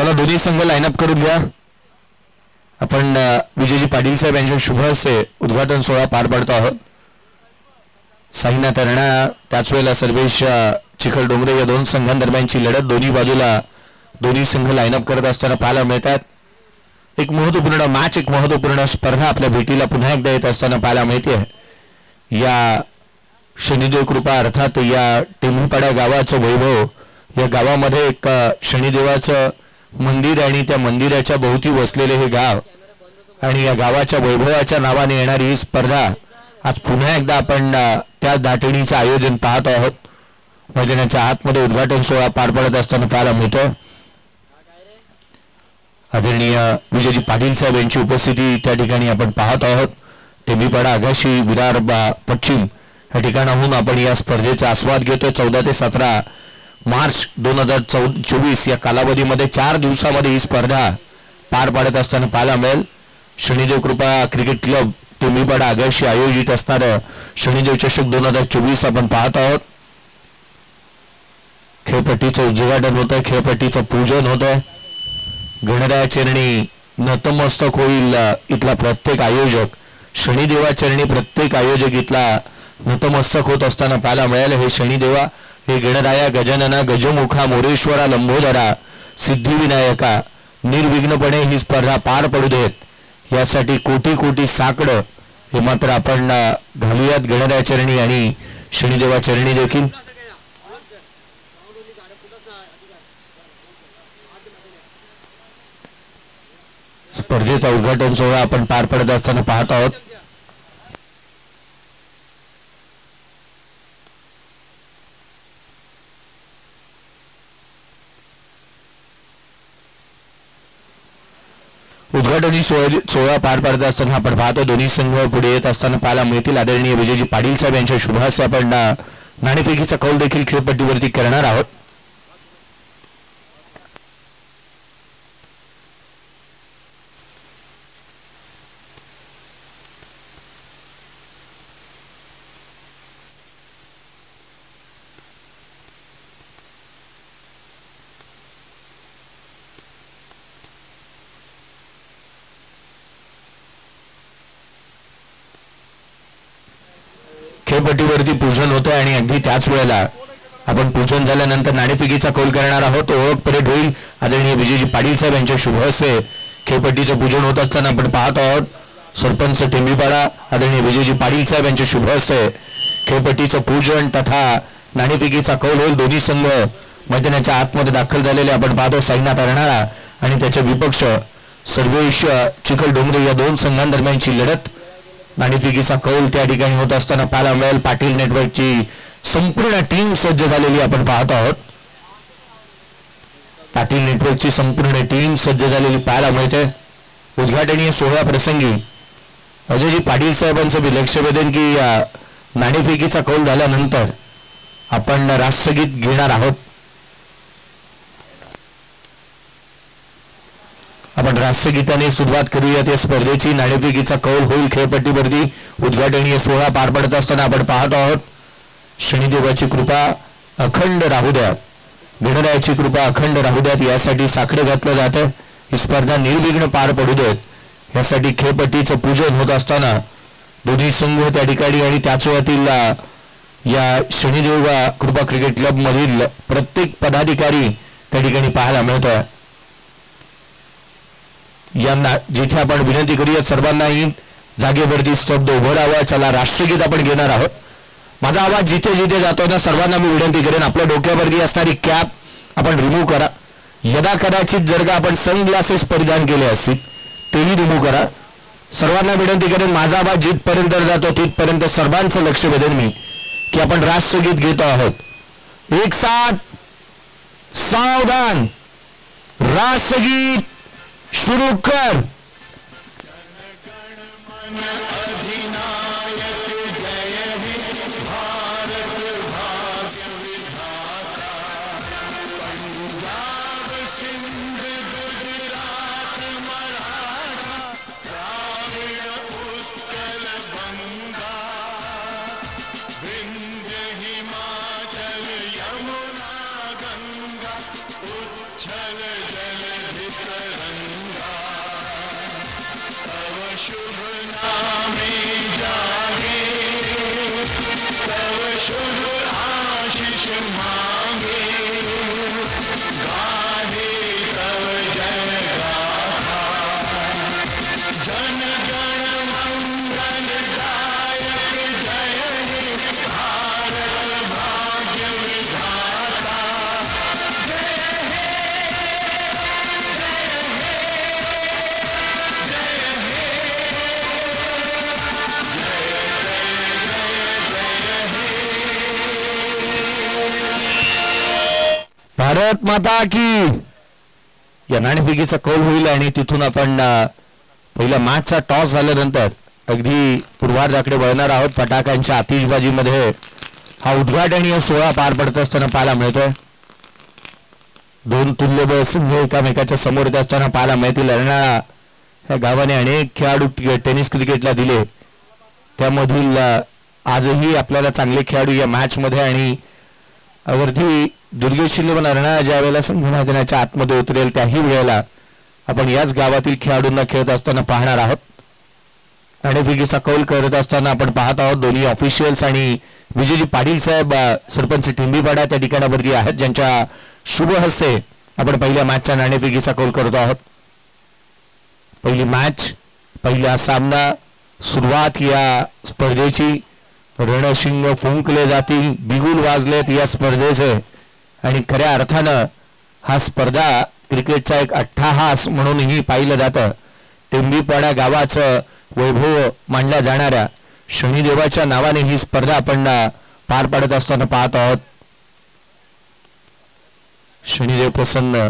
चला दोन्ही संघ लाईनअप करून घ्या. आपण विजयजी पाटील साहेब यांच्या शुभ हस्ते उद्घाटन सोहळा पार पाडतो आहोत. साईनाथ राणा त्याच वेळेला सर्वेश चिखल डोंगरे या दोन संघांदरम्यानची लढत दोन्ही बाजूला दोन्ही संघ लाईनअप करत असताना पाहायला मिळतात. एक महत्त्वपूर्ण मॅच, एक महत्त्वपूर्ण स्पर्धा आपल्या भेटीला पुन्हा एकदा येत असताना पाहायला मिळते. या शनिदेव कृपा अर्थात या टेंभूपाडा गावाचं वैभव, या गावामध्ये एक शनिदेवाचं मंदिर आणि त्या मंदिराच्या भोवती वसलेले हे गाव आणि या गावाच्या वैभवाच्या नावाने येणारी ही स्पर्धा आज पुन्हा एकदा आपण त्या दाटणीचं आयोजन पाहत आहोत. मैदानाच्या आतमध्ये उद्घाटन सोहळा पार पडत असताना पाहायला मिळतो. आदरणीय विजयजी पाटील साहेब यांची उपस्थिती त्या ठिकाणी आपण पाहत आहोत. टेंभीपाडा आगाशी विरार पश्चिम या ठिकाणाहून आपण या स्पर्धेचा आस्वाद घेतोय. 14 ते 17 मार्च 2024 या कालावधीमध्ये 4 दिवसामध्ये ही स्पर्धा पार पाडत असताना पाहायला मिळेल. शनिदेव कृपा क्रिकेट क्लब टेंभीपाडा आगाशी आयोजित असणारं शनिदेव चषक 2024 आपण पाहत आहोत. खेळपट्टीचं उद्घाटन होत आहे, खेळपट्टीचं पूजन होत आहे. गणराया चरणी नतमस्तक होईल इथला प्रत्येक आयोजक, शनिदेवा चरणी प्रत्येक आयोजक इथला नतमस्तक होत असताना पाहायला मिळालं. हे शनिदेवा, हे गणराया, गजानना, गजमुखा, मोरेश्वरा, लंबोदरा, सिद्धिविनायका निर्विघ्नपणे ही स्पर्धा पार पडू देत यासाठी कोटी कोटी साकडं हे मात्र आपण घालूयात गणराया चरणी आणि शनिदेवा चरणी देखील. स्पर्धेचा उद्घाटन सोहळा आपण पार पडत असताना पाहत आहोत. उद्घाटनी सोहळा पार पडत असताना आपण पाहतो दोन्ही संघ पुढे येत असताना पाहायला मिळतील. आदरणीय विजयजी पाटील साहेब यांच्या शुभ हस्ते आपण नाणेफेकीचा कौल देखील खेळपट्टीवरती करणार आहोत. खेळपट्टीवरती पूजन होतं आणि अगदी त्याच वेळेला आपण पूजन झाल्यानंतर नाणेफेकीचा कौल करणार आहोत. ओळख परेड होईल. आदरणीय विजयजी पाटील साहेब यांच्या शुभ हस्ते खेळपट्टीचं पूजन होत असताना आपण पाहत आहोत. सरपंच टेंभीपाडा आदरणीय विजयजी पाटील साहेब यांच्या शुभ हस्ते खेळपट्टीचं पूजन तथा नाणेफेकीचा कौल होईल. दोन्ही संघ मैदानाच्या आतमध्ये दाखल झालेले आपण पाहतो. साईनाथ राणा आणि त्याचे विपक्ष सर्वेश चिखल डोंगरे या दोन संघांदरम्यानची लढत. नाणेफेकीचा कौल त्या ठिकाणी होत असताना पाहायला मिळेल. पाटील नेटवर्कची संपूर्ण टीम सज्ज झालेली आपण पाहत आहोत. पाटील नेटवर्कची संपूर्ण टीम सज्ज झालेली पाहायला मिळते. उद्घाटनीय सोहळ्या प्रसंगी अजयजी पाटील साहेबांचं मी लक्ष वेधेन की नाणेफेकीचा कौल झाल्यानंतर आपण राष्ट्रगीत घेणार आहोत. आपण राष्ट्रगीताने सुरुवात करूयात या स्पर्धेची. नाणेफेकीचा कौल होईल खेळपट्टीवरती. उद्घाटनीय सोहळा पार पडत असताना आपण पाहत आहोत. शनिदेवाची कृपा अखंड राहू द्या, गणरायाची कृपा अखंड राहू द्यात यासाठी साकडे घातलं जातं. ही स्पर्धा निर्विघ्न पार पडू देत यासाठी खेळपट्टीचं पूजन होत असताना दोन्ही संघ त्या ठिकाणी आणि त्याच वेळातील या शनिदेव कृपा क्रिकेट क्लब मधील प्रत्येक पदाधिकारी त्या ठिकाणी पाहायला मिळतोय. यांना जिथे आपण विनंती करूया सर्वांनाही जागेवरती स्तब्ध उभं राहावं. चला राष्ट्रगीत आपण घेणार आहोत. माझा आवाज जिथे जिथे जातो ना सर्वांना मी विनंती करेन आपल्या डोक्यावरती असणारी कॅप आपण रिमूव्ह करा. यदा कदाचित जर का आपण सनग्लासेस परिधान केले असतील तेही रिमूव्ह करा. सर्वांना विनंती करेन माझा आवाज जिथपर्यंत जातो तिथपर्यंत सर्वांचं लक्ष वेधेन मी की आपण राष्ट्रगीत घेतो आहोत. एक साथ सावधान, राष्ट्रगीत शुरू कर. हिमाचल यमुना गंगा उच्छल जल भारत माता की या नाणेफेकीचा कौल होईल आणि तिथून आपण पहिल्या मॅचचा टॉस झाल्यानंतर अगदी पूर्वार्धाकडे वळणार आहोत. फटाक्यांच्या आतिषबाजीमध्ये हा उद्घाटनीय सोहळा पार पडत असताना पाहायला मिळतोय. दोन तुल्यबळ संघ एकामेकाच्या समोर येत असताना पाहायला मिळतील. अर्नाळा या गावाने अनेक खेळाडू टेनिस क्रिकेटला दिले, त्यामधील आजही आपल्याला चांगले खेळाडू या मॅच मध्ये आणि वरती दुर्गेश शिल्लेवन अर्नाळा ज्या वेळेला संघ मैदानाच्या आतमध्ये उतरेल त्याही वेळेला आपण याच गावातील खेळाडूंना खेळत असताना पाहणार आहोत. नाणेफेकीचा कौल करत असताना आपण पाहत आहोत दोन्ही ऑफिशियल्स आणि विजयजी पाटील साहेब सरपंच टिंबीपाडा त्या ठिकाणावरती आहेत, ज्यांच्या शुभ हस्ते आपण पहिल्या मॅचच्या नाणेफेकीचा कौल करतो आहोत. पहिली मॅच, पहिला सामना, सुरुवात या स्पर्धेची. रणशिंग फुंकले जातील, बिगुल वाजलेत या स्पर्धेचे आणि खऱ्या अर्थानं हा स्पर्धा क्रिकेटचा एक अट्टहास म्हणूनही पाहिलं जातं. टिंबीपाडा गावाचं वैभव मानल्या जाणाऱ्या शनिदेवाच्या नावाने ही स्पर्धा आपण पार पाडत असताना पाहत आहोत. शनिदेव प्रसन्न,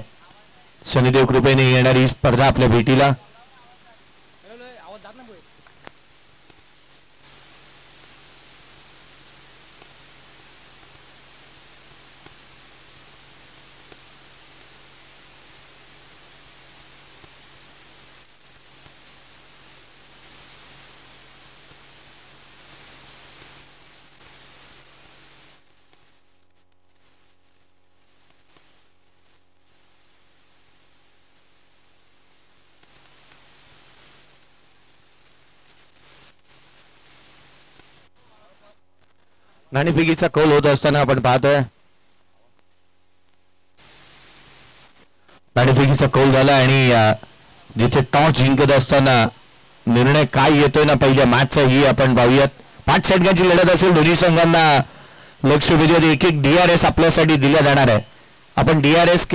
शनिदेव कृपेने येणारी ही स्पर्धा आपल्या भेटीला. नाणेफेकीचा कौल होत असताना आपण पाहतोय नाणेफेकीचा कौल झाला आणि जिथे टॉस जिंकत असताना निर्णय काय येतोय ना पहिल्या मॅचचा ही आपण पाहूयात. 5 षटकांची लढत असेल, दोन्ही संघांना लक्ष वेधून एक एक DRS आपल्यासाठी दिल्या जाणार आहे. आपण DRS